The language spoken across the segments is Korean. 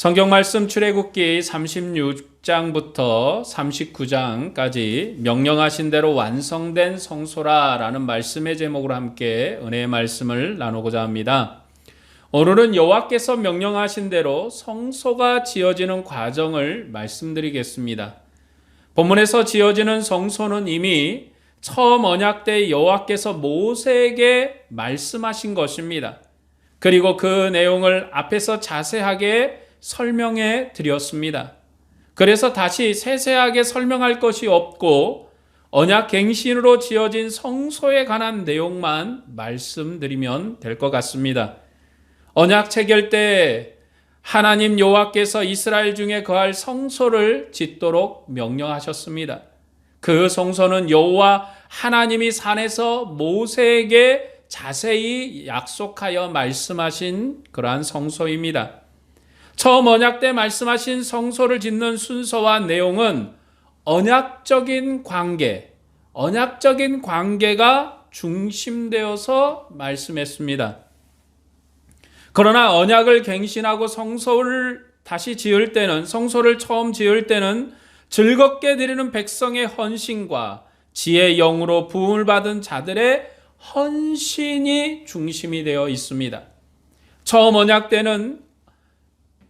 성경 말씀 출애굽기 36장부터 39장까지 명령하신 대로 완성된 성소라라는 말씀의 제목으로 함께 은혜의 말씀을 나누고자 합니다. 오늘은 여호와께서 명령하신 대로 성소가 지어지는 과정을 말씀드리겠습니다. 본문에서 지어지는 성소는 이미 처음 언약 때 여호와께서 모세에게 말씀하신 것입니다. 그리고 그 내용을 앞에서 자세하게 설명해 드렸습니다. 그래서 다시 세세하게 설명할 것이 없고 언약 갱신으로 지어진 성소에 관한 내용만 말씀드리면 될 것 같습니다. 언약 체결 때 하나님 여호와께서 이스라엘 중에 거할 성소를 짓도록 명령하셨습니다. 그 성소는 여호와 하나님이 산에서 모세에게 자세히 약속하여 말씀하신 그러한 성소입니다. 처음 언약 때 말씀하신 성소를 짓는 순서와 내용은 언약적인 관계가 중심되어서 말씀했습니다. 그러나 언약을 갱신하고 성소를 다시 지을 때는, 성소를 처음 지을 때는 즐겁게 드리는 백성의 헌신과 지혜의 영으로 부음을 받은 자들의 헌신이 중심이 되어 있습니다. 처음 언약 때는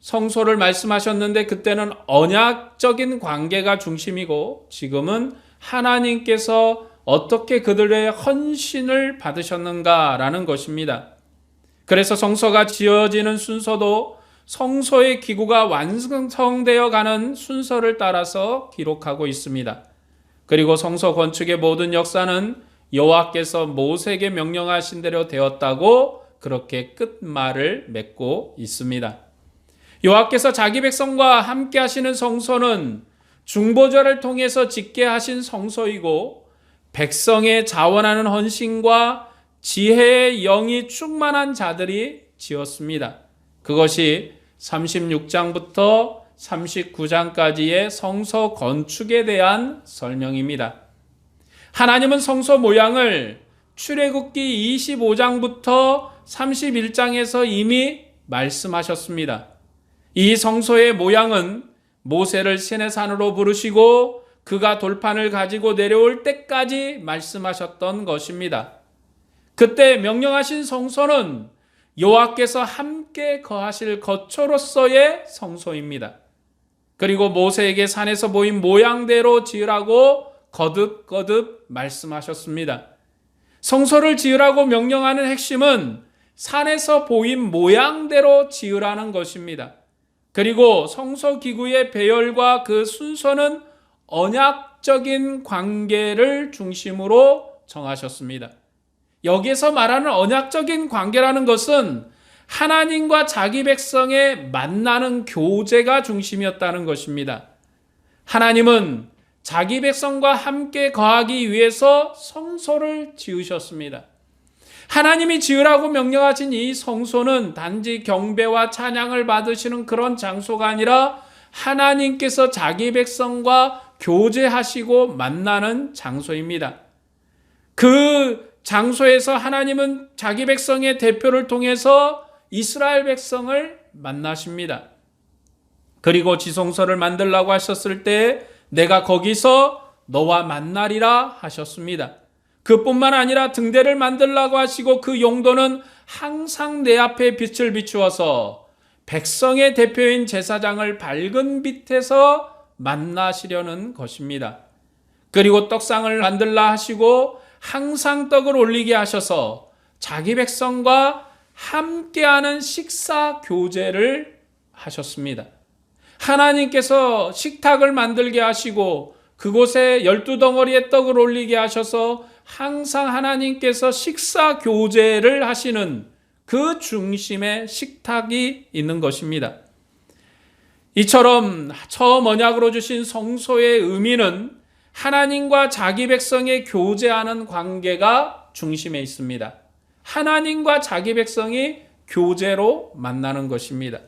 성소를 말씀하셨는데 그때는 언약적인 관계가 중심이고 지금은 하나님께서 어떻게 그들의 헌신을 받으셨는가라는 것입니다. 그래서 성소가 지어지는 순서도 성소의 기구가 완성되어 가는 순서를 따라서 기록하고 있습니다. 그리고 성소 건축의 모든 역사는 여호와께서 모세에게 명령하신 대로 되었다고 그렇게 끝말을 맺고 있습니다. 여호와께서 자기 백성과 함께 하시는 성소는 중보자를 통해서 짓게 하신 성소이고 백성의 자원하는 헌신과 지혜의 영이 충만한 자들이 지었습니다. 그것이 36장부터 39장까지의 성소 건축에 대한 설명입니다. 하나님은 성소 모양을 출애굽기 25장부터 31장에서 이미 말씀하셨습니다. 이 성소의 모양은 모세를 시내산으로 부르시고 그가 돌판을 가지고 내려올 때까지 말씀하셨던 것입니다. 그때 명령하신 성소는 여호와께서 함께 거하실 거처로서의 성소입니다. 그리고 모세에게 산에서 보인 모양대로 지으라고 거듭거듭 말씀하셨습니다. 성소를 지으라고 명령하는 핵심은 산에서 보인 모양대로 지으라는 것입니다. 그리고 성소 기구의 배열과 그 순서는 언약적인 관계를 중심으로 정하셨습니다. 여기에서 말하는 언약적인 관계라는 것은 하나님과 자기 백성의 만나는 교제가 중심이었다는 것입니다. 하나님은 자기 백성과 함께 거하기 위해서 성소를 지으셨습니다. 하나님이 지으라고 명령하신 이 성소는 단지 경배와 찬양을 받으시는 그런 장소가 아니라 하나님께서 자기 백성과 교제하시고 만나는 장소입니다. 그 장소에서 하나님은 자기 백성의 대표를 통해서 이스라엘 백성을 만나십니다. 그리고 지성소를 만들라고 하셨을 때 내가 거기서 너와 만나리라 하셨습니다. 그뿐만 아니라 등대를 만들라고 하시고 그 용도는 항상 내 앞에 빛을 비추어서 백성의 대표인 제사장을 밝은 빛에서 만나시려는 것입니다. 그리고 떡상을 만들라 하시고 항상 떡을 올리게 하셔서 자기 백성과 함께하는 식사 교제를 하셨습니다. 하나님께서 식탁을 만들게 하시고 그곳에 12덩어리의 떡을 올리게 하셔서 항상 하나님께서 식사 교제를 하시는 그 중심에 식탁이 있는 것입니다. 이처럼 처음 언약으로 주신 성소의 의미는 하나님과 자기 백성의 교제하는 관계가 중심에 있습니다. 하나님과 자기 백성이 교제로 만나는 것입니다.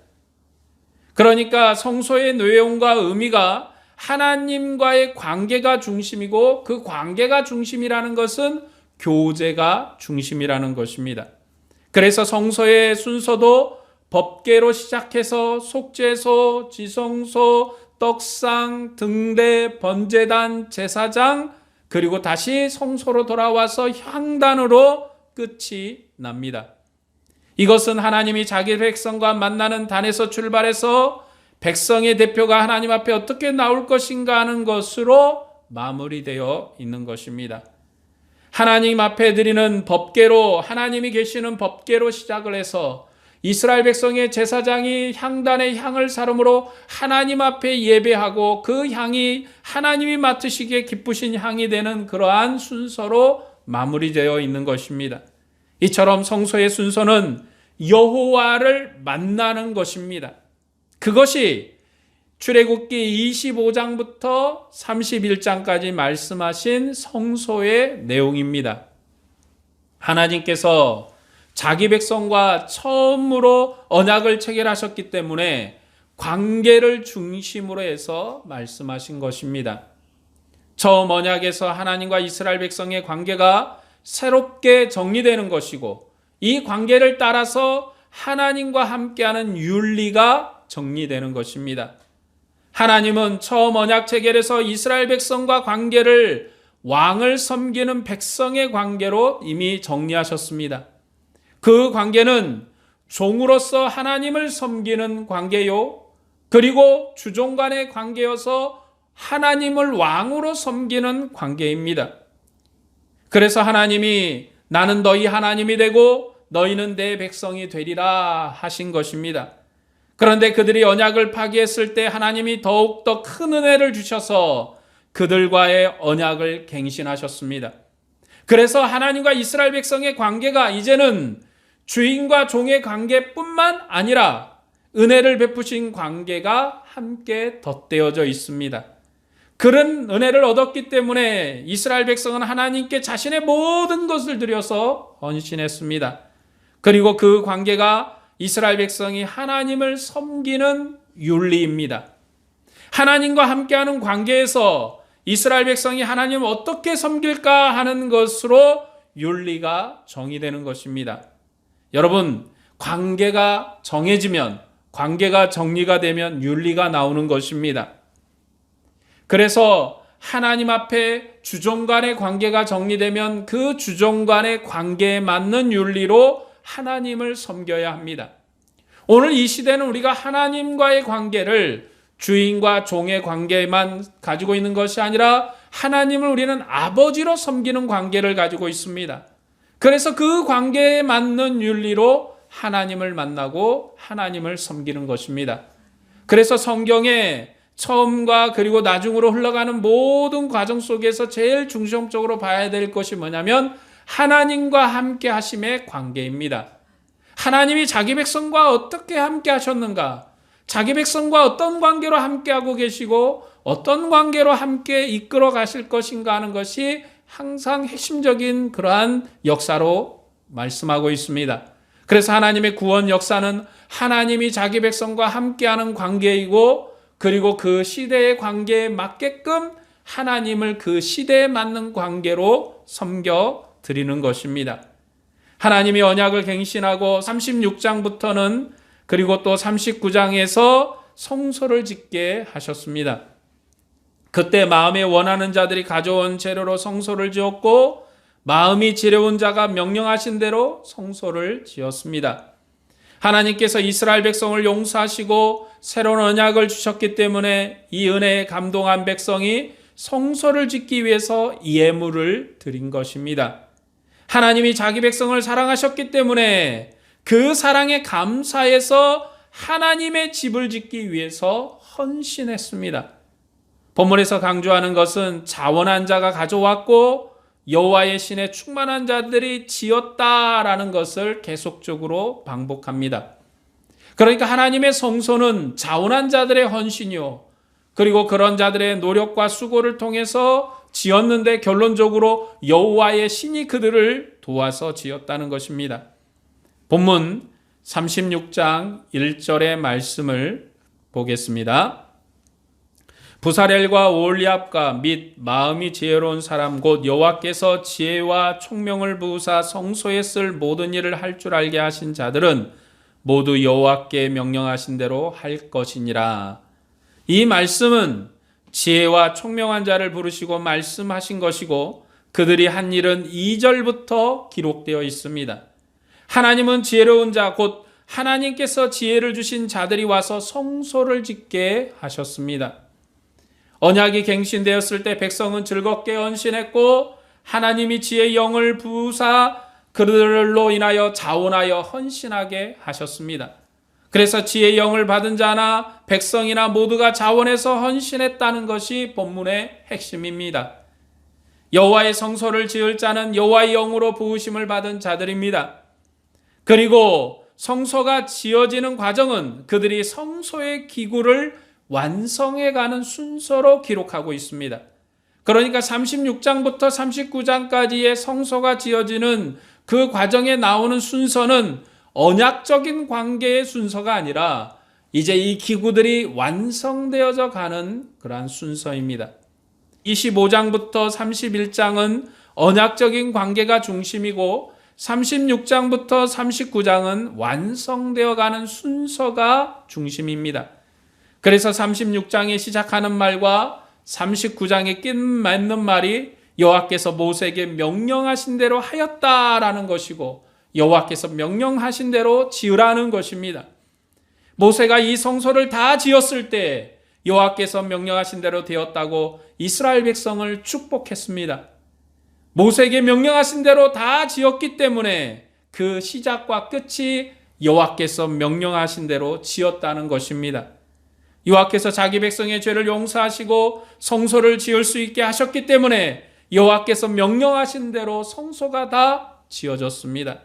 그러니까 성소의 내용과 의미가 하나님과의 관계가 중심이고 그 관계가 중심이라는 것은 교제가 중심이라는 것입니다. 그래서 성소의 순서도 법궤로 시작해서 속죄소, 지성소, 떡상, 등대, 번제단, 제사장, 그리고 다시 성소로 돌아와서 향단으로 끝이 납니다. 이것은 하나님이 자기 백성과 만나는 단에서 출발해서 백성의 대표가 하나님 앞에 어떻게 나올 것인가 하는 것으로 마무리되어 있는 것입니다. 하나님 앞에 드리는 법궤로, 하나님이 계시는 법궤로 시작을 해서 이스라엘 백성의 제사장이 향단의 향을 사름으로 하나님 앞에 예배하고 그 향이 하나님이 맡으시기에 기쁘신 향이 되는 그러한 순서로 마무리되어 있는 것입니다. 이처럼 성소의 순서는 여호와를 만나는 것입니다. 그것이 출애굽기 25장부터 31장까지 말씀하신 성소의 내용입니다. 하나님께서 자기 백성과 처음으로 언약을 체결하셨기 때문에 관계를 중심으로 해서 말씀하신 것입니다. 처음 언약에서 하나님과 이스라엘 백성의 관계가 새롭게 정리되는 것이고, 이 관계를 따라서 하나님과 함께하는 윤리가 정리되는 것입니다. 하나님은 처음 언약 체결에서 이스라엘 백성과 관계를 왕을 섬기는 백성의 관계로 이미 정리하셨습니다. 그 관계는 종으로서 하나님을 섬기는 관계요, 그리고 주종 간의 관계여서 하나님을 왕으로 섬기는 관계입니다. 그래서 하나님이 나는 너희 하나님이 되고 너희는 내 백성이 되리라 하신 것입니다. 그런데 그들이 언약을 파기했을 때 하나님이 더욱더 큰 은혜를 주셔서 그들과의 언약을 갱신하셨습니다. 그래서 하나님과 이스라엘 백성의 관계가 이제는 주인과 종의 관계뿐만 아니라 은혜를 베푸신 관계가 함께 덧대어져 있습니다. 그런 은혜를 얻었기 때문에 이스라엘 백성은 하나님께 자신의 모든 것을 드려서 헌신했습니다. 그리고 그 관계가 이스라엘 백성이 하나님을 섬기는 윤리입니다. 하나님과 함께하는 관계에서 이스라엘 백성이 하나님을 어떻게 섬길까 하는 것으로 윤리가 정의되는 것입니다. 여러분, 관계가 정해지면, 관계가 정리가 되면 윤리가 나오는 것입니다. 그래서 하나님 앞에 주종 간의 관계가 정리되면 그 주종 간의 관계에 맞는 윤리로 하나님을 섬겨야 합니다. 오늘 이 시대는 우리가 하나님과의 관계를 주인과 종의 관계만 가지고 있는 것이 아니라 하나님을 우리는 아버지로 섬기는 관계를 가지고 있습니다. 그래서 그 관계에 맞는 윤리로 하나님을 만나고 하나님을 섬기는 것입니다. 그래서 성경에 처음과 그리고 나중으로 흘러가는 모든 과정 속에서 제일 중심적으로 봐야 될 것이 뭐냐면 하나님과 함께 하심의 관계입니다. 하나님이 자기 백성과 어떻게 함께 하셨는가? 자기 백성과 어떤 관계로 함께하고 계시고 어떤 관계로 함께 이끌어 가실 것인가 하는 것이 항상 핵심적인 그러한 역사로 말씀하고 있습니다. 그래서 하나님의 구원 역사는 하나님이 자기 백성과 함께하는 관계이고, 그리고 그 시대의 관계에 맞게끔 하나님을 그 시대에 맞는 관계로 섬겨 드리는 것입니다. 하나님이 언약을 갱신하고 36장부터는 그리고 또 39장에서 성소를 짓게 하셨습니다. 그때 마음에 원하는 자들이 가져온 재료로 성소를 지었고, 마음이 지혜로운 자가 명령하신 대로 성소를 지었습니다. 하나님께서 이스라엘 백성을 용서하시고 새로운 언약을 주셨기 때문에 이 은혜에 감동한 백성이 성소를 짓기 위해서 예물을 드린 것입니다. 하나님이 자기 백성을 사랑하셨기 때문에 그 사랑에 감사해서 하나님의 집을 짓기 위해서 헌신했습니다. 본문에서 강조하는 것은 자원한 자가 가져왔고 여호와의 신에 충만한 자들이 지었다라는 것을 계속적으로 반복합니다. 그러니까 하나님의 성소는 자원한 자들의 헌신이요, 그리고 그런 자들의 노력과 수고를 통해서 지었는데 결론적으로 여호와의 신이 그들을 도와서 지었다는 것입니다. 본문 36장 1절의 말씀을 보겠습니다. 부사렐과 오홀리압과 및 마음이 지혜로운 사람 곧 여호와께서 지혜와 총명을 부으사 성소에 쓸 모든 일을 할 줄 알게 하신 자들은 모두 여호와께 명령하신 대로 할 것이니라. 이 말씀은 지혜와 총명한 자를 부르시고 말씀하신 것이고 그들이 한 일은 2절부터 기록되어 있습니다. 하나님은 지혜로운 자 곧 하나님께서 지혜를 주신 자들이 와서 성소를 짓게 하셨습니다. 언약이 갱신되었을 때 백성은 즐겁게 헌신했고 하나님이 지혜의 영을 부으사 그들로 인하여 자원하여 헌신하게 하셨습니다. 그래서 지혜의 영을 받은 자나 백성이나 모두가 자원해서 헌신했다는 것이 본문의 핵심입니다. 여호와의 성소를 지을 자는 여호와의 영으로 부으심을 받은 자들입니다. 그리고 성소가 지어지는 과정은 그들이 성소의 기구를 완성해가는 순서로 기록하고 있습니다. 그러니까 36장부터 39장까지의 성소가 지어지는 그 과정에 나오는 순서는 언약적인 관계의 순서가 아니라 이제 이 기구들이 완성되어져 가는 그러한 순서입니다. 25장부터 31장은 언약적인 관계가 중심이고 36장부터 39장은 완성되어 가는 순서가 중심입니다. 그래서 36장에 시작하는 말과 39장에 끝맺는 말이 여호와께서 모세에게 명령하신 대로 하였다라는 것이고 여호와께서 명령하신 대로 지으라는 것입니다. 모세가 이 성소를 다 지었을 때 여호와께서 명령하신 대로 되었다고 이스라엘 백성을 축복했습니다. 모세에게 명령하신 대로 다 지었기 때문에 그 시작과 끝이 여호와께서 명령하신 대로 지었다는 것입니다. 여호와께서 자기 백성의 죄를 용서하시고 성소를 지을 수 있게 하셨기 때문에 여호와께서 명령하신 대로 성소가 다 지어졌습니다.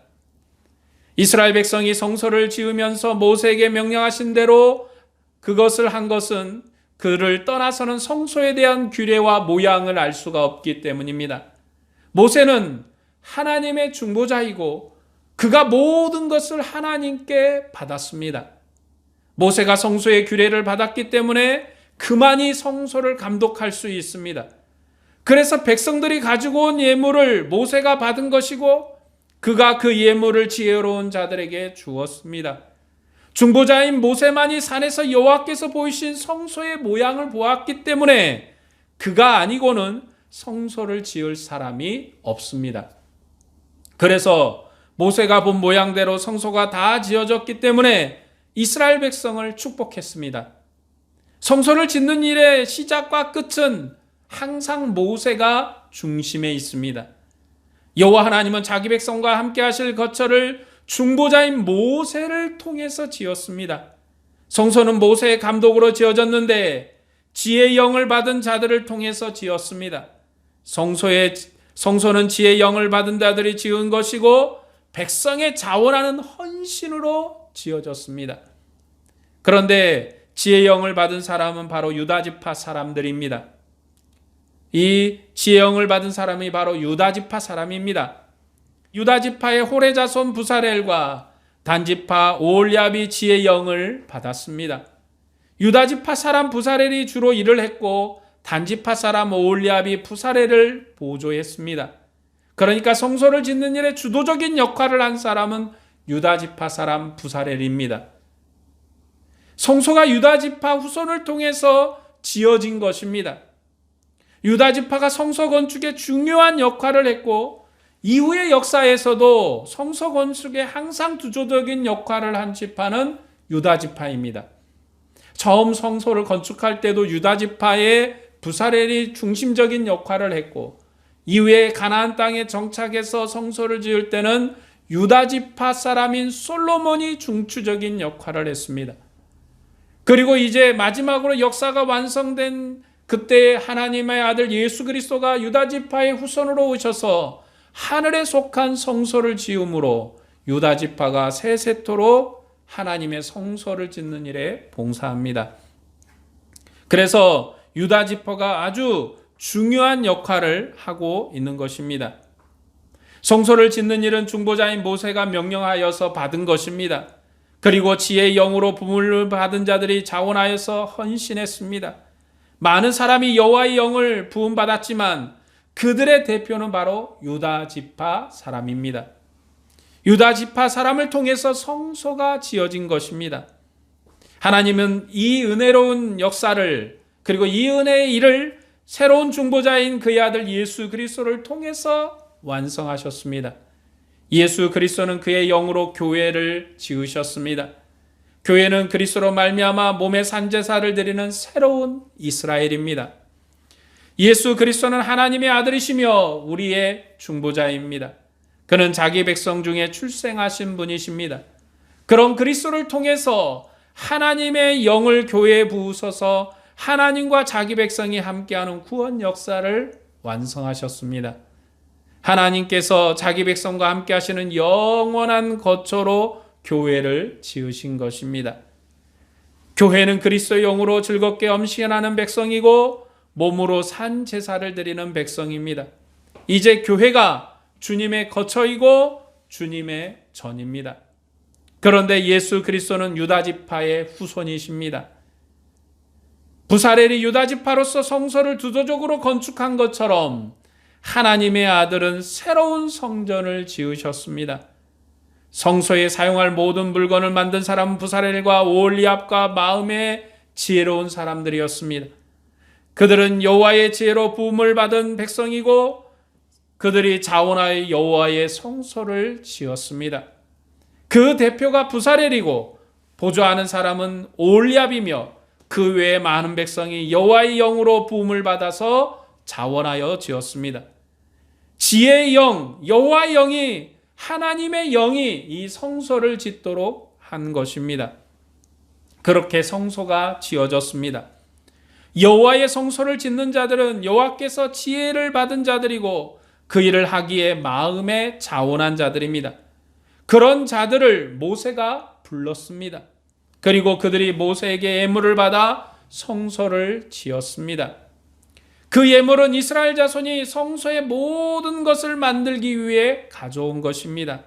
이스라엘 백성이 성소를 지으면서 모세에게 명령하신 대로 그것을 한 것은 그를 떠나서는 성소에 대한 규례와 모양을 알 수가 없기 때문입니다. 모세는 하나님의 중보자이고 그가 모든 것을 하나님께 받았습니다. 모세가 성소의 규례를 받았기 때문에 그만이 성소를 감독할 수 있습니다. 그래서 백성들이 가지고 온 예물을 모세가 받은 것이고 그가 그 예물을 지혜로운 자들에게 주었습니다. 중보자인 모세만이 산에서 여호와께서 보이신 성소의 모양을 보았기 때문에 그가 아니고는 성소를 지을 사람이 없습니다. 그래서 모세가 본 모양대로 성소가 다 지어졌기 때문에 이스라엘 백성을 축복했습니다. 성소를 짓는 일의 시작과 끝은 항상 모세가 중심에 있습니다. 여호와 하나님은 자기 백성과 함께 하실 거처를 중보자인 모세를 통해서 지었습니다. 성소는 모세의 감독으로 지어졌는데 지혜의 영을 받은 자들을 통해서 지었습니다. 성소는 지혜의 영을 받은 자들이 지은 것이고 백성의 자원하는 헌신으로 지어졌습니다. 그런데 지혜의 영을 받은 사람은 바로 유다지파 사람들입니다. 이 지혜의 영을 받은 사람이 바로 유다지파 사람입니다. 유다지파의 호레 자손 부사렐과 단지파 오홀리압이 지혜의 영을 받았습니다. 유다지파 사람 부사렐이 주로 일을 했고 단지파 사람 오홀리압이 부사렐을 보조했습니다. 그러니까 성소를 짓는 일에 주도적인 역할을 한 사람은 유다지파 사람 부사렐입니다. 성소가 유다지파 후손을 통해서 지어진 것입니다. 유다지파가 성소 건축에 중요한 역할을 했고 이후의 역사에서도 성소 건축에 항상 주도적인 역할을 한 지파는 유다지파입니다. 처음 성소를 건축할 때도 유다지파의 부사렐이 중심적인 역할을 했고 이후에 가나안 땅에 정착해서 성소를 지을 때는 유다지파 사람인 솔로몬이 중추적인 역할을 했습니다. 그리고 이제 마지막으로 역사가 완성된 그때 하나님의 아들 예수 그리스도가 유다지파의 후손으로 오셔서 하늘에 속한 성소를 지음으로 유다지파가 세세토록 하나님의 성소를 짓는 일에 봉사합니다. 그래서 유다지파가 아주 중요한 역할을 하고 있는 것입니다. 성소를 짓는 일은 중보자인 모세가 명령하여서 받은 것입니다. 그리고 지혜의 영으로 부름을 받은 자들이 자원하여서 헌신했습니다. 많은 사람이 여호와의 영을 부음받았지만 그들의 대표는 바로 유다 지파 사람입니다. 유다 지파 사람을 통해서 성소가 지어진 것입니다. 하나님은 이 은혜로운 역사를, 그리고 이 은혜의 일을 새로운 중보자인 그의 아들 예수 그리스도를 통해서 완성하셨습니다. 예수 그리스도는 그의 영으로 교회를 지으셨습니다. 교회는 그리스도로 말미암아 몸의 산제사를 드리는 새로운 이스라엘입니다. 예수 그리스도는 하나님의 아들이시며 우리의 중보자입니다. 그는 자기 백성 중에 출생하신 분이십니다. 그런 그리스도를 통해서 하나님의 영을 교회에 부으셔서 하나님과 자기 백성이 함께하는 구원 역사를 완성하셨습니다. 하나님께서 자기 백성과 함께 하시는 영원한 거처로 교회를 지으신 것입니다. 교회는 그리스도의 영으로 즐겁게 엄신하는 백성이고 몸으로 산 제사를 드리는 백성입니다. 이제 교회가 주님의 거처이고 주님의 전입니다. 그런데 예수 그리스도는 유다 지파의 후손이십니다. 부사렐이 유다 지파로서 성소를 두조적으로 건축한 것처럼 하나님의 아들은 새로운 성전을 지으셨습니다. 성소에 사용할 모든 물건을 만든 사람은 부사렐과 오홀리압과 마음의 지혜로운 사람들이었습니다. 그들은 여호와의 지혜로 부음을 받은 백성이고 그들이 자원하여 여호와의 성소를 지었습니다. 그 대표가 부사렐이고 보조하는 사람은 오홀리압이며 그 외에 많은 백성이 여호와의 영으로 부음을 받아서 자원하여 지었습니다. 지혜의 영, 여호와의 영이, 하나님의 영이 이 성소를 짓도록 한 것입니다. 그렇게 성소가 지어졌습니다. 여호와의 성소를 짓는 자들은 여호와께서 지혜를 받은 자들이고 그 일을 하기에 마음에 자원한 자들입니다. 그런 자들을 모세가 불렀습니다. 그리고 그들이 모세에게 예물을 받아 성소를 지었습니다. 그 예물은 이스라엘 자손이 성소의 모든 것을 만들기 위해 가져온 것입니다.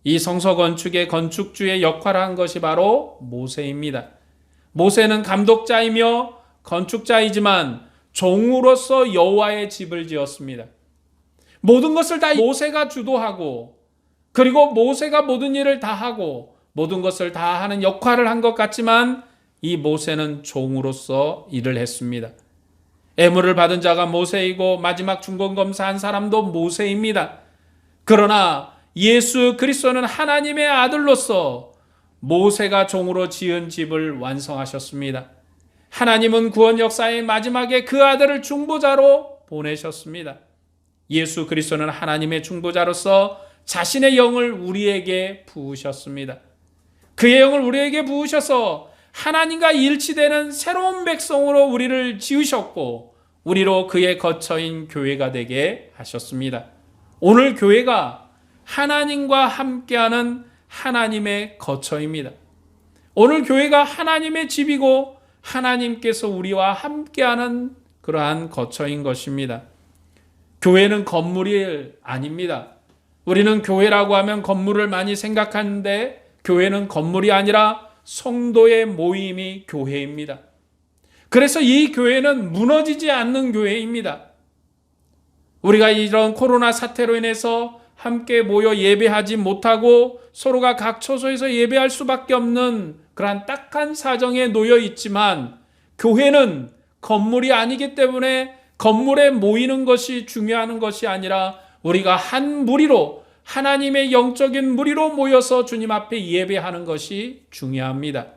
이 성소 건축의 건축주의 역할을 한 것이 바로 모세입니다. 모세는 감독자이며 건축자이지만 종으로서 여호와의 집을 지었습니다. 모든 것을 다 모세가 주도하고 그리고 모세가 모든 일을 다 하고 모든 것을 다 하는 역할을 한 것 같지만 이 모세는 종으로서 일을 했습니다. 예물을 받은 자가 모세이고 마지막 중간검사한 사람도 모세입니다. 그러나 예수 그리스도는 하나님의 아들로서 모세가 종으로 지은 집을 완성하셨습니다. 하나님은 구원 역사의 마지막에 그 아들을 중보자로 보내셨습니다. 예수 그리스도는 하나님의 중보자로서 자신의 영을 우리에게 부으셨습니다. 그의 영을 우리에게 부으셔서 하나님과 일치되는 새로운 백성으로 우리를 지으셨고 우리로 그의 거처인 교회가 되게 하셨습니다. 오늘 교회가 하나님과 함께하는 하나님의 거처입니다. 오늘 교회가 하나님의 집이고 하나님께서 우리와 함께하는 그러한 거처인 것입니다. 교회는 건물이 아닙니다. 우리는 교회라고 하면 건물을 많이 생각하는데 교회는 건물이 아니라 성도의 모임이 교회입니다. 그래서 이 교회는 무너지지 않는 교회입니다. 우리가 이런 코로나 사태로 인해서 함께 모여 예배하지 못하고 서로가 각 처소에서 예배할 수밖에 없는 그러한 딱한 사정에 놓여 있지만 교회는 건물이 아니기 때문에 건물에 모이는 것이 중요한 것이 아니라 우리가 한 무리로 하나님의 영적인 무리로 모여서 주님 앞에 예배하는 것이 중요합니다.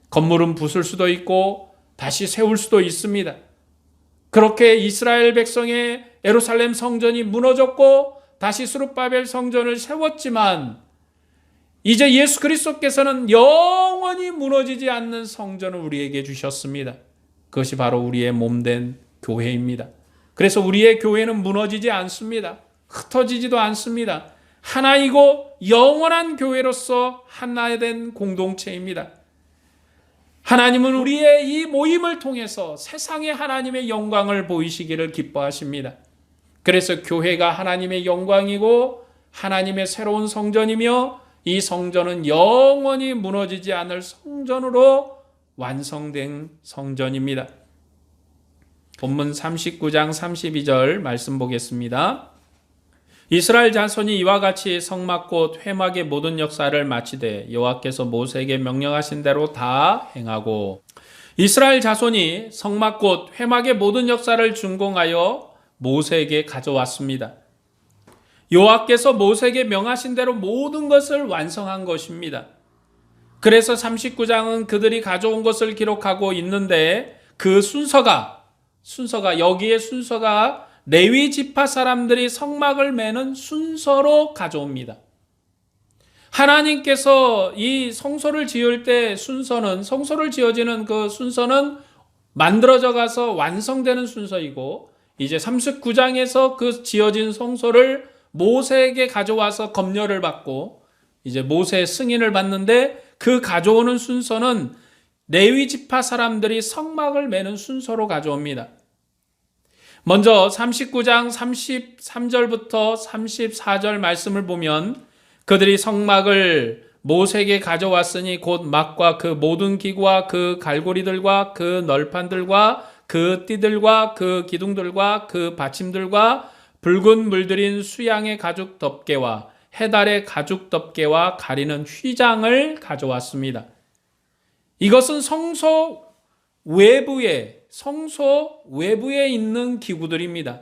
건물은 부술 수도 있고 다시 세울 수도 있습니다. 그렇게 이스라엘 백성의 예루살렘 성전이 무너졌고 다시 스룹바벨 성전을 세웠지만 이제 예수 그리스도께서는 영원히 무너지지 않는 성전을 우리에게 주셨습니다. 그것이 바로 우리의 몸된 교회입니다. 그래서 우리의 교회는 무너지지 않습니다. 흩어지지도 않습니다. 하나이고 영원한 교회로서 하나 된 공동체입니다. 하나님은 우리의 이 모임을 통해서 세상에 하나님의 영광을 보이시기를 기뻐하십니다. 그래서 교회가 하나님의 영광이고 하나님의 새로운 성전이며 이 성전은 영원히 무너지지 않을 성전으로 완성된 성전입니다. 본문 39장 32절 말씀 보겠습니다. 이스라엘 자손이 이와 같이 성막 곧 회막의 모든 역사를 마치되 여호와께서 모세에게 명령하신 대로 다 행하고, 이스라엘 자손이 성막 곧 회막의 모든 역사를 준공하여 모세에게 가져왔습니다. 여호와께서 모세에게 명하신 대로 모든 것을 완성한 것입니다. 그래서 39장은 그들이 가져온 것을 기록하고 있는데, 그 순서가 여기에 순서가 레위 지파 사람들이 성막을 매는 순서로 가져옵니다. 하나님께서 이 성소를 지을 때 성소를 지어지는 그 순서는 만들어져 가서 완성되는 순서이고, 이제 39장에서 그 지어진 성소를 모세에게 가져와서 검열을 받고 이제 모세의 승인을 받는데, 그 가져오는 순서는 레위 지파 사람들이 성막을 매는 순서로 가져옵니다. 먼저 39장 33절부터 34절 말씀을 보면, 그들이 성막을 모세에게 가져왔으니 곧 막과 그 모든 기구와 그 갈고리들과 그 널판들과 그 띠들과 그 기둥들과 그 받침들과 붉은 물들인 수양의 가죽 덮개와 해달의 가죽 덮개와 가리는 휘장을 가져왔습니다. 이것은 성소 외부에 있는 기구들입니다.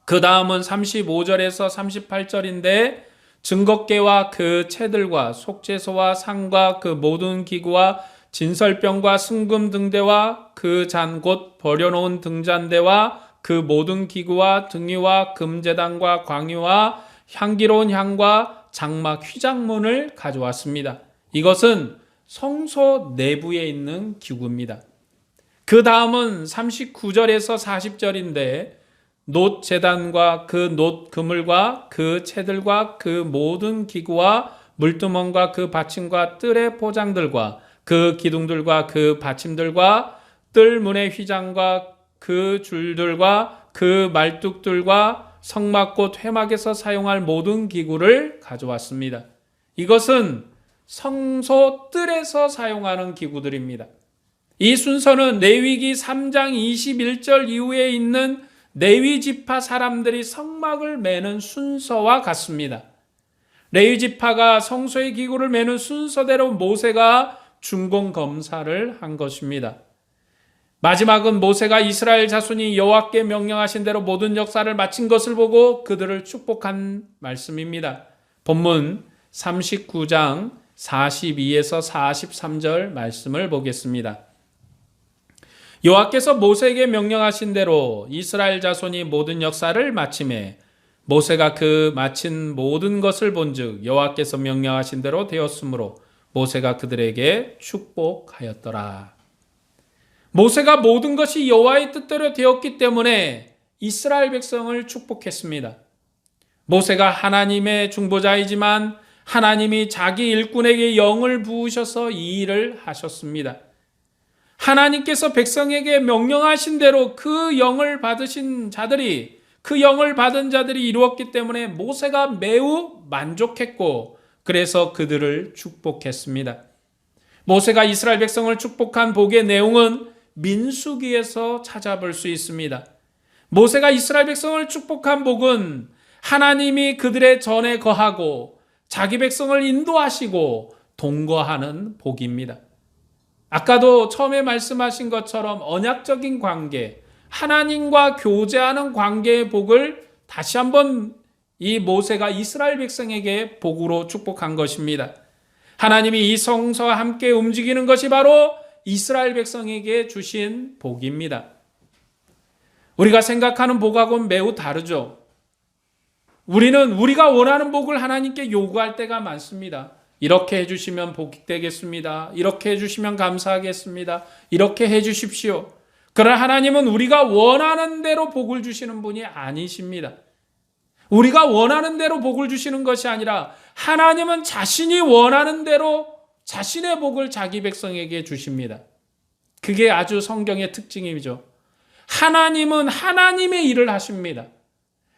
그 다음은 35절에서 38절인데, 증거궤와 그 채들과 속죄소와 상과 그 모든 기구와 진설병과 승금 등대와 그 잔 곧 버려놓은 등잔대와 그 모든 기구와 등유와 금제단과 광유와 향기로운 향과 장막 휘장문을 가져왔습니다. 이것은 성소 내부에 있는 기구입니다. 그 다음은 39절에서 40절인데, 놋 제단과 그 놋 그물과 그 채들과 그 모든 기구와 물두멍과 그 받침과 뜰의 포장들과 그 기둥들과 그 받침들과 뜰문의 휘장과 그 줄들과 그 말뚝들과 성막 곧 회막에서 사용할 모든 기구를 가져왔습니다. 이것은 성소 뜰에서 사용하는 기구들입니다. 이 순서는 레위기 3장 21절 이후에 있는 레위 지파 사람들이 성막을 매는 순서와 같습니다. 레위 지파가 성소의 기구를 매는 순서대로 모세가 준공 검사를 한 것입니다. 마지막은 모세가 이스라엘 자손이 여호와께 명령하신 대로 모든 역사를 마친 것을 보고 그들을 축복한 말씀입니다. 본문 39장 42에서 43절 말씀을 보겠습니다. 여호와께서 모세에게 명령하신 대로 이스라엘 자손이 모든 역사를 마치매 모세가 그 마친 모든 것을 본즉 여호와께서 명령하신 대로 되었으므로 모세가 그들에게 축복하였더라. 모세가 모든 것이 여호와의 뜻대로 되었기 때문에 이스라엘 백성을 축복했습니다. 모세가 하나님의 중보자이지만 하나님이 자기 일꾼에게 영을 부으셔서 이 일을 하셨습니다. 하나님께서 백성에게 명령하신 대로 그 영을 받은 자들이 이루었기 때문에 모세가 매우 만족했고, 그래서 그들을 축복했습니다. 모세가 이스라엘 백성을 축복한 복의 내용은 민수기에서 찾아볼 수 있습니다. 모세가 이스라엘 백성을 축복한 복은 하나님이 그들의 전에 거하고 자기 백성을 인도하시고 동거하는 복입니다. 아까도 처음에 말씀하신 것처럼 언약적인 관계, 하나님과 교제하는 관계의 복을 다시 한번 이 모세가 이스라엘 백성에게 복으로 축복한 것입니다. 하나님이 이 성소와 함께 움직이는 것이 바로 이스라엘 백성에게 주신 복입니다. 우리가 생각하는 복하고는 매우 다르죠. 우리는 우리가 원하는 복을 하나님께 요구할 때가 많습니다. 이렇게 해주시면 복이 되겠습니다. 이렇게 해주시면 감사하겠습니다. 이렇게 해주십시오. 그러나 하나님은 우리가 원하는 대로 복을 주시는 분이 아니십니다. 우리가 원하는 대로 복을 주시는 것이 아니라 하나님은 자신이 원하는 대로 자신의 복을 자기 백성에게 주십니다. 그게 아주 성경의 특징이죠. 하나님은 하나님의 일을 하십니다.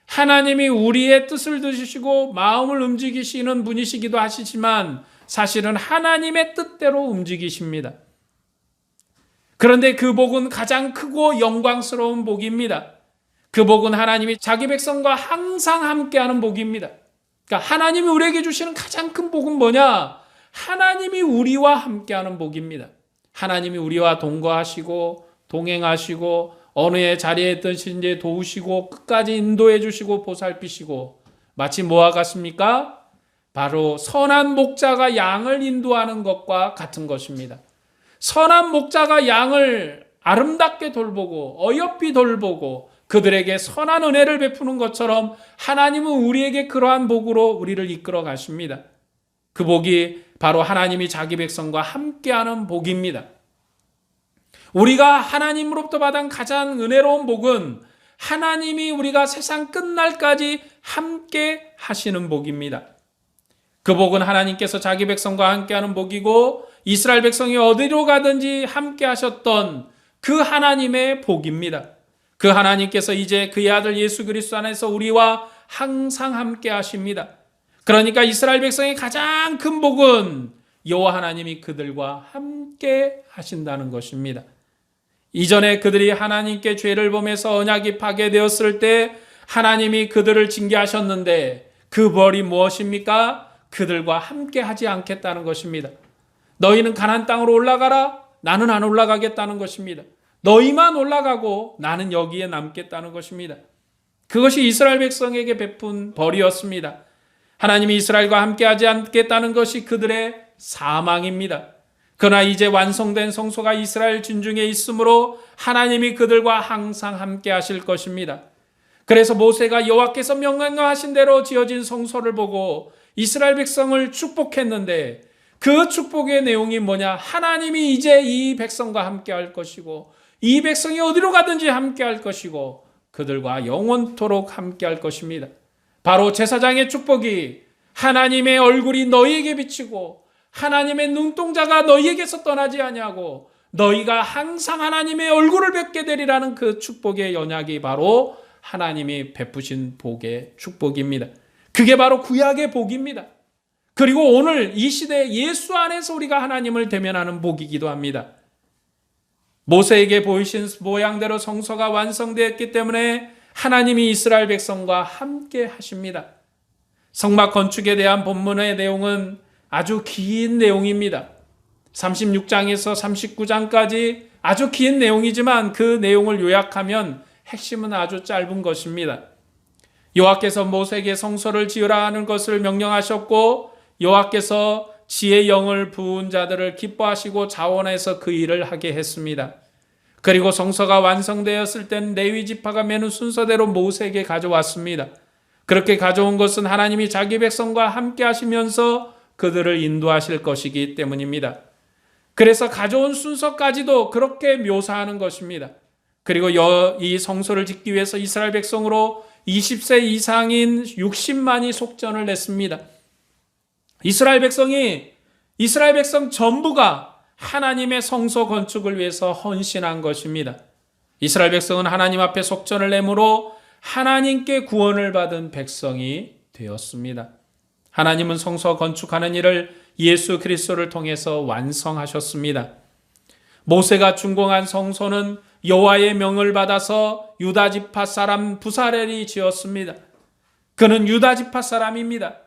하나님이 우리의 뜻을 드시고 마음을 움직이시는 분이시기도 하시지만 사실은 하나님의 뜻대로 움직이십니다. 그런데 그 복은 가장 크고 영광스러운 복입니다. 그 복은 하나님이 자기 백성과 항상 함께하는 복입니다. 그러니까 하나님이 우리에게 주시는 가장 큰 복은 뭐냐? 하나님이 우리와 함께하는 복입니다. 하나님이 우리와 동거하시고 동행하시고 어느 자리에 있든지 도우시고 끝까지 인도해 주시고 보살피시고, 마치 뭐와 같습니까? 바로 선한 목자가 양을 인도하는 것과 같은 것입니다. 선한 목자가 양을 아름답게 돌보고 어여삐 돌보고 그들에게 선한 은혜를 베푸는 것처럼 하나님은 우리에게 그러한 복으로 우리를 이끌어 가십니다. 그 복이 바로 하나님이 자기 백성과 함께하는 복입니다. 우리가 하나님으로부터 받은 가장 은혜로운 복은 하나님이 우리가 세상 끝날까지 함께 하시는 복입니다. 그 복은 하나님께서 자기 백성과 함께하는 복이고 이스라엘 백성이 어디로 가든지 함께 하셨던 그 하나님의 복입니다. 그 하나님께서 이제 그의 아들 예수 그리스도 안에서 우리와 항상 함께 하십니다. 그러니까 이스라엘 백성의 가장 큰 복은 여호와 하나님이 그들과 함께 하신다는 것입니다. 이전에 그들이 하나님께 죄를 범해서 언약이 파괴되었을 때 하나님이 그들을 징계하셨는데 그 벌이 무엇입니까? 그들과 함께 하지 않겠다는 것입니다. 너희는 가나안 땅으로 올라가라. 나는 안 올라가겠다는 것입니다. 너희만 올라가고 나는 여기에 남겠다는 것입니다. 그것이 이스라엘 백성에게 베푼 벌이었습니다. 하나님이 이스라엘과 함께하지 않겠다는 것이 그들의 사망입니다. 그러나 이제 완성된 성소가 이스라엘 진중에 있으므로 하나님이 그들과 항상 함께 하실 것입니다. 그래서 모세가 여호와께서 명령하신 대로 지어진 성소를 보고 이스라엘 백성을 축복했는데 그 축복의 내용이 뭐냐? 하나님이 이제 이 백성과 함께 할 것이고 이 백성이 어디로 가든지 함께 할 것이고 그들과 영원토록 함께 할 것입니다. 바로 제사장의 축복이 하나님의 얼굴이 너희에게 비치고 하나님의 눈동자가 너희에게서 떠나지 아니하고 너희가 항상 하나님의 얼굴을 뵙게 되리라는 그 축복의 언약이 바로 하나님이 베푸신 복의 축복입니다. 그게 바로 구약의 복입니다. 그리고 오늘 이 시대 예수 안에서 우리가 하나님을 대면하는 복이기도 합니다. 모세에게 보이신 모양대로 성소가 완성되었기 때문에 하나님이 이스라엘 백성과 함께 하십니다. 성막 건축에 대한 본문의 내용은 아주 긴 내용입니다. 36장에서 39장까지 아주 긴 내용이지만 그 내용을 요약하면 핵심은 아주 짧은 것입니다. 여호와께서 모세에게 성소를 지으라 하는 것을 명령하셨고 여호와께서 지혜의 영을 부은 자들을 기뻐하시고 자원해서 그 일을 하게 했습니다. 그리고 성소가 완성되었을 땐 레위 지파가 매는 순서대로 모세에게 가져왔습니다. 그렇게 가져온 것은 하나님이 자기 백성과 함께 하시면서 그들을 인도하실 것이기 때문입니다. 그래서 가져온 순서까지도 그렇게 묘사하는 것입니다. 그리고 이 성소를 짓기 위해서 이스라엘 백성으로 20세 이상인 60만이 속전을 냈습니다. 이스라엘 백성 전부가 하나님의 성소 건축을 위해서 헌신한 것입니다. 이스라엘 백성은 하나님 앞에 속전을 내므로 하나님께 구원을 받은 백성이 되었습니다. 하나님은 성소 건축하는 일을 예수 그리스도를 통해서 완성하셨습니다. 모세가 준공한 성소는 여호와의 명을 받아서 유다 지파 사람 부사렐이 지었습니다. 그는 유다 지파 사람입니다.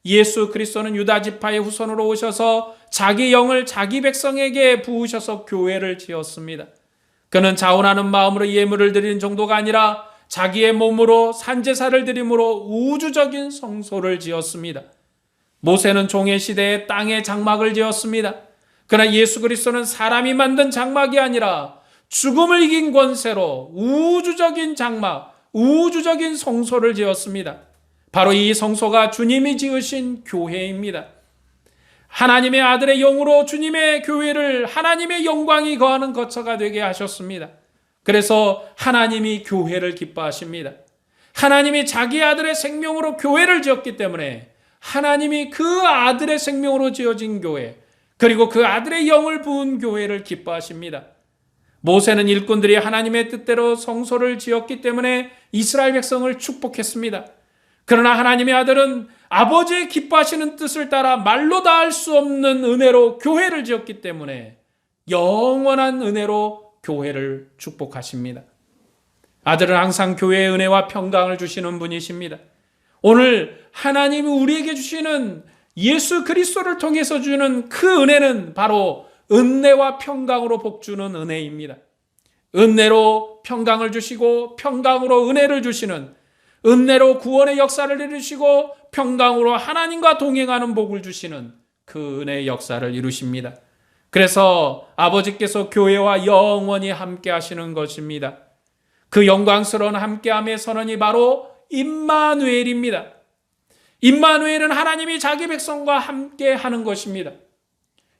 예수 그리스도는 유다 지파의 후손으로 오셔서 자기 영을 자기 백성에게 부으셔서 교회를 지었습니다. 그는 자원하는 마음으로 예물을 드리는 정도가 아니라 자기의 몸으로 산제사를 드림으로 우주적인 성소를 지었습니다. 모세는 종의 시대에 땅의 장막을 지었습니다. 그러나 예수 그리스도는 사람이 만든 장막이 아니라 죽음을 이긴 권세로 우주적인 장막, 우주적인 성소를 지었습니다. 바로 이 성소가 주님이 지으신 교회입니다. 하나님의 아들의 영으로 주님의 교회를 하나님의 영광이 거하는 거처가 되게 하셨습니다. 그래서 하나님이 교회를 기뻐하십니다. 하나님이 자기 아들의 생명으로 교회를 지었기 때문에 하나님이 그 아들의 생명으로 지어진 교회, 그리고 그 아들의 영을 부은 교회를 기뻐하십니다. 모세는 일꾼들이 하나님의 뜻대로 성소를 지었기 때문에 이스라엘 백성을 축복했습니다. 그러나 하나님의 아들은 아버지의 기뻐하시는 뜻을 따라 말로 다 할 수 없는 은혜로 교회를 지었기 때문에 영원한 은혜로 교회를 축복하십니다. 아들은 항상 교회의 은혜와 평강을 주시는 분이십니다. 오늘 하나님이 우리에게 주시는 예수 그리스도를 통해서 주는 그 은혜는 바로 은혜와 평강으로 복주는 은혜입니다. 은혜로 평강을 주시고 평강으로 은혜를 주시는, 은혜로 구원의 역사를 이루시고 평강으로 하나님과 동행하는 복을 주시는 그 은혜의 역사를 이루십니다. 그래서 아버지께서 교회와 영원히 함께 하시는 것입니다. 그 영광스러운 함께함의 선언이 바로 임마누엘입니다. 임마누엘은 하나님이 자기 백성과 함께 하는 것입니다.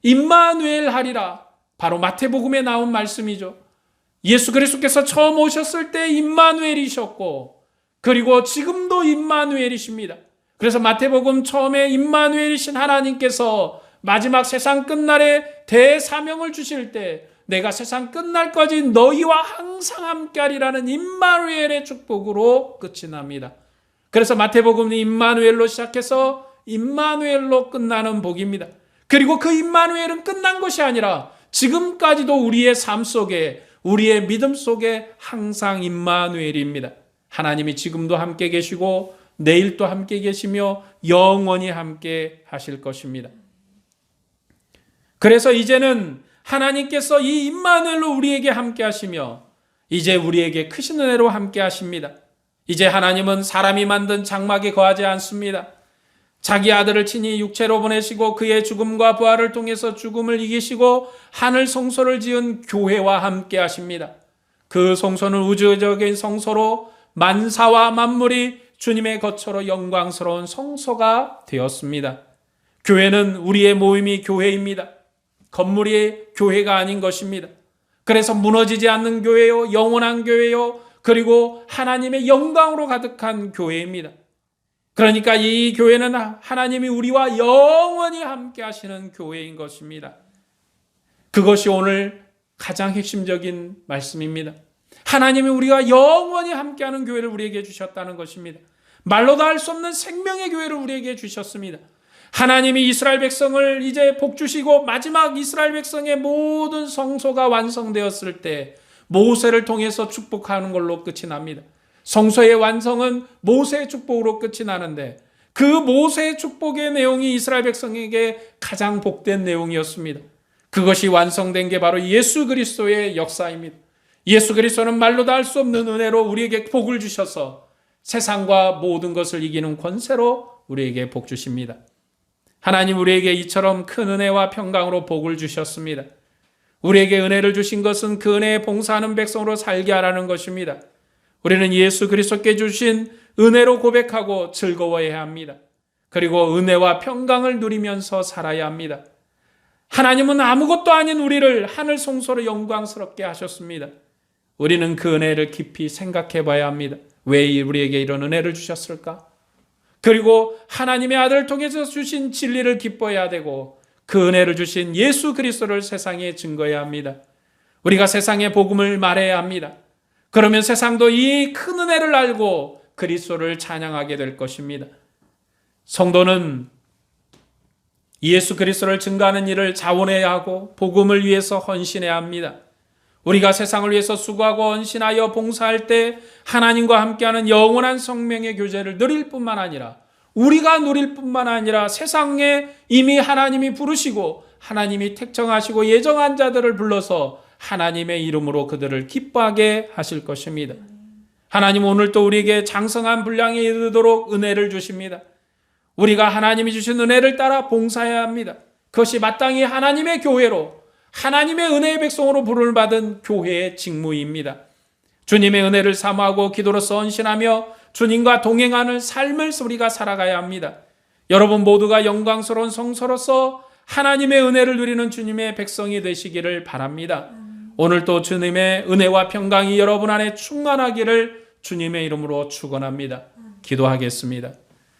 임마누엘 하리라, 바로 마태복음에 나온 말씀이죠. 예수 그리스도께서 처음 오셨을 때 임마누엘이셨고, 그리고 지금도 임마누엘이십니다. 그래서 마태복음 처음에 임마누엘이신 하나님께서 마지막 세상 끝날에 대사명을 주실 때 내가 세상 끝날까지 너희와 항상 함께하리라는 임마누엘의 축복으로 끝이 납니다. 그래서 마태복음은 임마누엘로 시작해서 임마누엘로 끝나는 복입니다. 그리고 그 임마누엘은 끝난 것이 아니라 지금까지도 우리의 삶 속에, 우리의 믿음 속에 항상 임마누엘입니다. 하나님이 지금도 함께 계시고 내일도 함께 계시며 영원히 함께 하실 것입니다. 그래서 이제는 하나님께서 이 임마누엘로 우리에게 함께 하시며 이제 우리에게 크신 은혜로 함께 하십니다. 이제 하나님은 사람이 만든 장막에 거하지 않습니다. 자기 아들을 친히 육체로 보내시고 그의 죽음과 부활을 통해서 죽음을 이기시고 하늘 성소를 지은 교회와 함께 하십니다. 그 성소는 우주적인 성소로 만사와 만물이 주님의 거처로 영광스러운 성소가 되었습니다. 교회는 우리의 모임이 교회입니다. 건물이 교회가 아닌 것입니다. 그래서 무너지지 않는 교회요, 영원한 교회요, 그리고 하나님의 영광으로 가득한 교회입니다. 그러니까 이 교회는 하나님이 우리와 영원히 함께 하시는 교회인 것입니다. 그것이 오늘 가장 핵심적인 말씀입니다. 하나님이 우리와 영원히 함께하는 교회를 우리에게 주셨다는 것입니다. 말로도 할 수 없는 생명의 교회를 우리에게 주셨습니다. 하나님이 이스라엘 백성을 이제 복주시고 마지막 이스라엘 백성의 모든 성소가 완성되었을 때 모세를 통해서 축복하는 걸로 끝이 납니다. 성소의 완성은 모세의 축복으로 끝이 나는데 그 모세의 축복의 내용이 이스라엘 백성에게 가장 복된 내용이었습니다. 그것이 완성된 게 바로 예수 그리스도의 역사입니다. 예수 그리스도는 말로도 할 수 없는 은혜로 우리에게 복을 주셔서 세상과 모든 것을 이기는 권세로 우리에게 복 주십니다. 하나님 우리에게 이처럼 큰 은혜와 평강으로 복을 주셨습니다. 우리에게 은혜를 주신 것은 그 은혜에 봉사하는 백성으로 살게 하라는 것입니다. 우리는 예수 그리스도께 주신 은혜로 고백하고 즐거워해야 합니다. 그리고 은혜와 평강을 누리면서 살아야 합니다. 하나님은 아무것도 아닌 우리를 하늘 성소로 영광스럽게 하셨습니다. 우리는 그 은혜를 깊이 생각해 봐야 합니다. 왜 우리에게 이런 은혜를 주셨을까? 그리고 하나님의 아들을 통해서 주신 진리를 기뻐해야 되고 그 은혜를 주신 예수 그리스도를 세상에 증거해야 합니다. 우리가 세상에 복음을 말해야 합니다. 그러면 세상도 이 큰 은혜를 알고 그리스도를 찬양하게 될 것입니다. 성도는 예수 그리스도를 증거하는 일을 자원해야 하고 복음을 위해서 헌신해야 합니다. 우리가 세상을 위해서 수고하고 헌신하여 봉사할 때 하나님과 함께하는 영원한 성명의 교제를 누릴 뿐만 아니라 우리가 누릴 뿐만 아니라 세상에 이미 하나님이 부르시고 하나님이 택정하시고 예정한 자들을 불러서 하나님의 이름으로 그들을 기뻐하게 하실 것입니다. 하나님 오늘도 우리에게 장성한 분량에 이르도록 은혜를 주십니다. 우리가 하나님이 주신 은혜를 따라 봉사해야 합니다. 그것이 마땅히 하나님의 교회로 하나님의 은혜의 백성으로 부름을 받은 교회의 직무입니다. 주님의 은혜를 사모하고 기도로서 헌신하며 주님과 동행하는 삶을 우리가 살아가야 합니다. 여러분 모두가 영광스러운 성소로서 하나님의 은혜를 누리는 주님의 백성이 되시기를 바랍니다. 오늘도 주님의 은혜와 평강이 여러분 안에 충만하기를 주님의 이름으로 축원합니다. 기도하겠습니다.